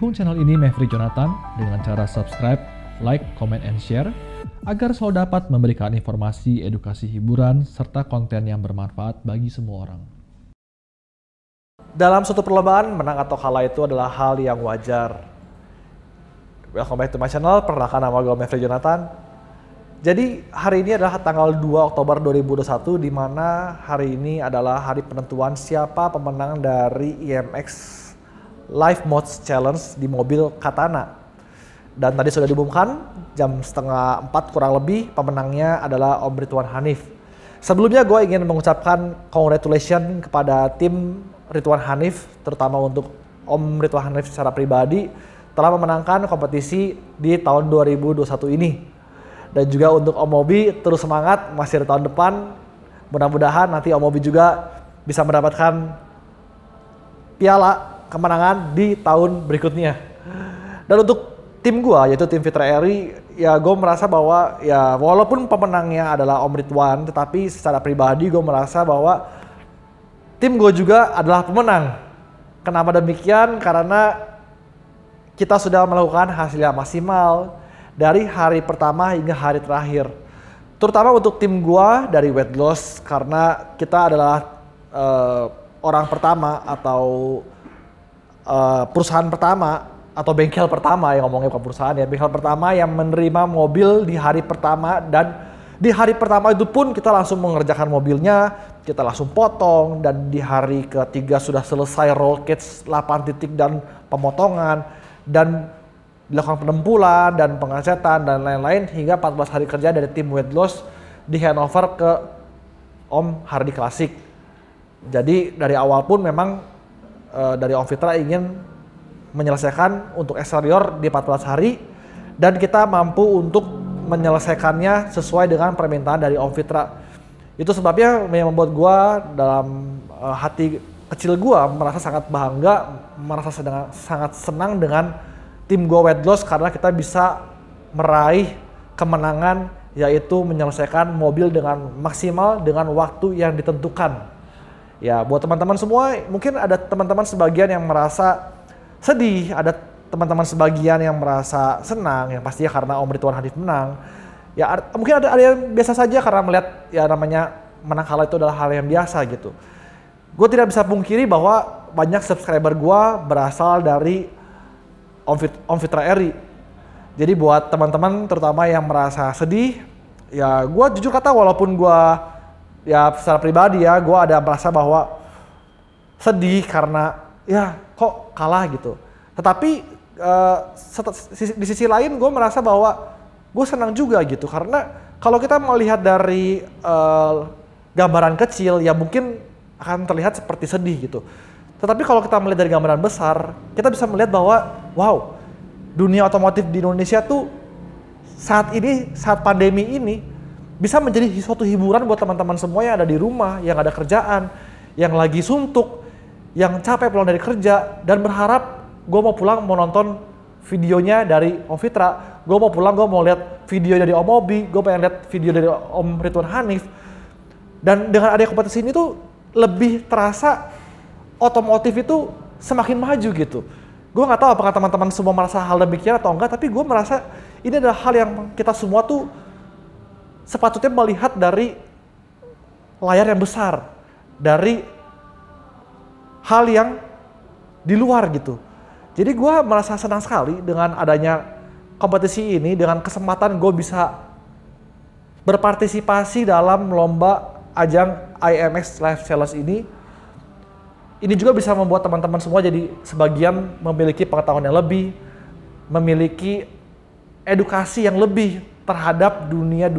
Dukung channel ini Mevri Jonathan dengan cara subscribe, like, comment, and share agar selalu dapat memberikan informasi, edukasi, hiburan, serta konten yang bermanfaat bagi semua orang. Dalam suatu perlombaan, menang atau kalah itu adalah hal yang wajar. Welcome back to my channel, perkenalkan nama gue Mevri Jonathan. Jadi hari ini adalah tanggal 2 Oktober 2021, di mana hari ini adalah hari penentuan siapa pemenang dari IMX Live Mods Challenge di mobil Katana. Dan tadi sudah diumumkan jam setengah 4 kurang lebih, pemenangnya adalah Om Ridwan Hanif. Sebelumnya gue ingin mengucapkan congratulations kepada tim Ridwan Hanif, terutama untuk Om Ridwan Hanif secara pribadi telah memenangkan kompetisi di tahun 2021 ini. Dan juga untuk Om Mobi, terus semangat, masih ada tahun depan. Mudah-mudahan nanti Om Mobi juga bisa mendapatkan piala kemenangan di tahun berikutnya. Dan untuk tim gua, yaitu tim Fitra Eri, ya gue merasa bahwa ya walaupun pemenangnya adalah Om Ridwan, tetapi secara pribadi gue merasa bahwa tim gue juga adalah pemenang. Kenapa demikian? Karena kita sudah melakukan hasil yang maksimal dari hari pertama hingga hari terakhir. Terutama untuk tim gue dari Weight Loss, karena kita adalah orang pertama atau perusahaan pertama atau bengkel pertama, yang ngomongnya bukan perusahaan ya, bengkel pertama yang menerima mobil di hari pertama. Dan di hari pertama itu pun kita langsung mengerjakan mobilnya, kita langsung potong, dan di hari ketiga sudah selesai roll cage 8 titik dan pemotongan, dan dilakukan penempulan dan pengecetan dan lain-lain, hingga 14 hari kerja dari tim Weight Loss di handover ke Om Hardi Klasik. Jadi dari awal pun memang dari Om Fitra ingin menyelesaikan untuk eksterior di 14 hari, dan kita mampu untuk menyelesaikannya sesuai dengan permintaan dari Om Fitra. Itu sebabnya yang membuat gua dalam hati kecil gua merasa sangat bangga, merasa sangat senang dengan tim gua Weight Loss, karena kita bisa meraih kemenangan, yaitu menyelesaikan mobil dengan maksimal dengan waktu yang ditentukan. Ya, buat teman-teman semua, mungkin ada teman-teman sebagian yang merasa sedih, ada teman-teman sebagian yang merasa senang, yang pastinya karena Om Ridwan Hanif menang. Ya, mungkin ada yang biasa saja karena melihat ya namanya menang kalah itu adalah hal yang biasa gitu. Gue tidak bisa pungkiri bahwa banyak subscriber gue berasal dari Om Fitra Eri. Jadi buat teman-teman terutama yang merasa sedih, ya gue jujur kata walaupun gue ya secara pribadi ya gue ada merasa bahwa sedih karena ya kok kalah gitu. Tetapi di sisi lain gue merasa bahwa gue senang juga gitu, karena kalau kita melihat dari gambaran kecil ya mungkin akan terlihat seperti sedih gitu. Tetapi kalau kita melihat dari gambaran besar, kita bisa melihat bahwa wow, dunia otomotif di Indonesia tuh saat ini, saat pandemi ini, bisa menjadi suatu hiburan buat teman-teman semua yang ada di rumah, yang ada kerjaan, yang lagi suntuk, yang capek pulang dari kerja, dan berharap gue mau pulang mau nonton videonya dari Om Fitra, gue mau pulang gue mau lihat video dari Om Mobi, gue pengen lihat video dari Om Ridwan Hanif. Dan dengan adanya kompetisi ini tuh lebih terasa otomotif itu semakin maju gitu. Gue nggak tahu apakah teman-teman semua merasa hal demikian atau enggak, tapi gue merasa ini adalah hal yang kita semua tuh sepatutnya melihat dari layar yang besar, dari hal yang di luar gitu. Jadi gue merasa senang sekali dengan adanya kompetisi ini, dengan kesempatan gue bisa berpartisipasi dalam lomba ajang IMX Live Challenge ini. Ini juga bisa membuat teman-teman semua jadi sebagian memiliki pengetahuan yang lebih, memiliki edukasi yang lebih terhadap dunia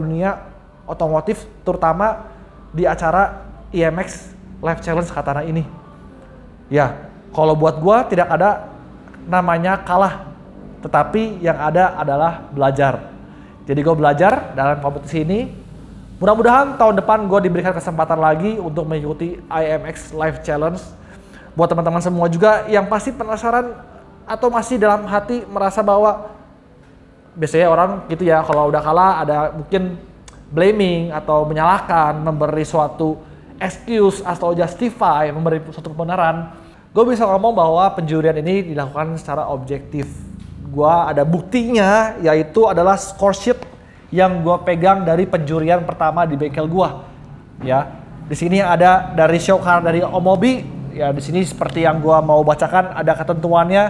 otomotif, terutama di acara IMX Live Challenge Katana ini. Ya, kalau buat gua tidak ada namanya kalah, tetapi yang ada adalah belajar. Jadi gua belajar dalam kompetisi ini. Mudah-mudahan tahun depan gua diberikan kesempatan lagi untuk mengikuti IMX Live Challenge. Buat teman-teman semua juga yang pasti penasaran atau masih dalam hati merasa bahwa biasanya orang gitu ya, kalau udah kalah ada mungkin blaming atau menyalahkan, memberi suatu excuse atau justify, memberi suatu kebenaran. gue bisa ngomong bahwa penjurian ini dilakukan secara objektif. Gue ada buktinya, yaitu adalah score sheet yang gue pegang dari penjurian pertama di bengkel gue. Ya, di sini ada dari show car dari Omobi. Ya, di sini seperti yang gue mau bacakan ada ketentuannya.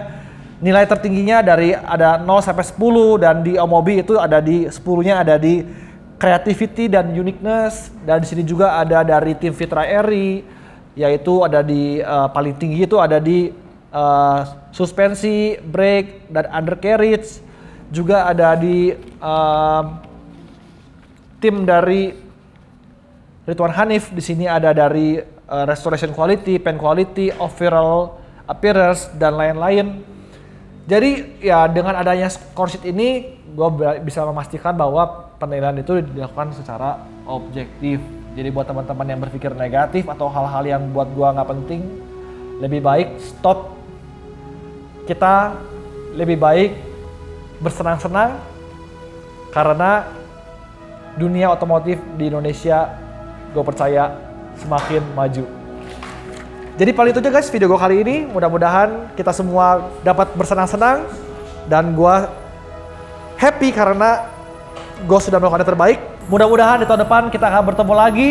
Nilai tertingginya dari ada 0 sampai 10 dan di Omobi itu ada di 10-nya ada di creativity dan uniqueness, dan di sini juga ada dari tim Fitra Eri, yaitu ada di paling tinggi itu ada di suspensi, brake dan undercarriage. Juga ada di tim dari Ridwan Hanif, di sini ada dari restoration quality, paint quality, overall appearance dan lain-lain. Jadi ya dengan adanya score sheet ini, gue bisa memastikan bahwa penilaian itu dilakukan secara objektif. Jadi buat teman-teman yang berpikir negatif atau hal-hal yang buat gue nggak penting, lebih baik stop. Kita lebih baik bersenang-senang karena dunia otomotif di Indonesia, gue percaya semakin maju. Jadi paling itu aja guys video gue kali ini. Mudah-mudahan kita semua dapat bersenang-senang dan gue happy karena gue sudah melakukan yang terbaik. Mudah-mudahan di tahun depan kita akan bertemu lagi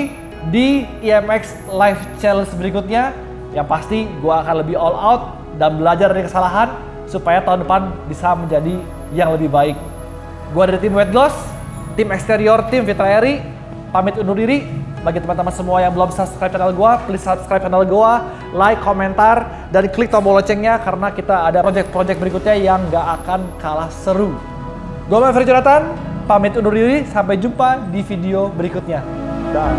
di IMX Live Challenge berikutnya. Yang pasti gue akan lebih all out dan belajar dari kesalahan supaya tahun depan bisa menjadi yang lebih baik. Gue dari tim Wet Gloss, tim eksterior, tim Fitra Eri, pamit undur diri. Bagi teman-teman semua yang belum subscribe channel gue, please subscribe channel gue, like, komentar, dan klik tombol loncengnya karena kita ada project-project berikutnya yang gak akan kalah seru. Gue Ferry Jonathan, pamit undur diri, sampai jumpa di video berikutnya. Dah.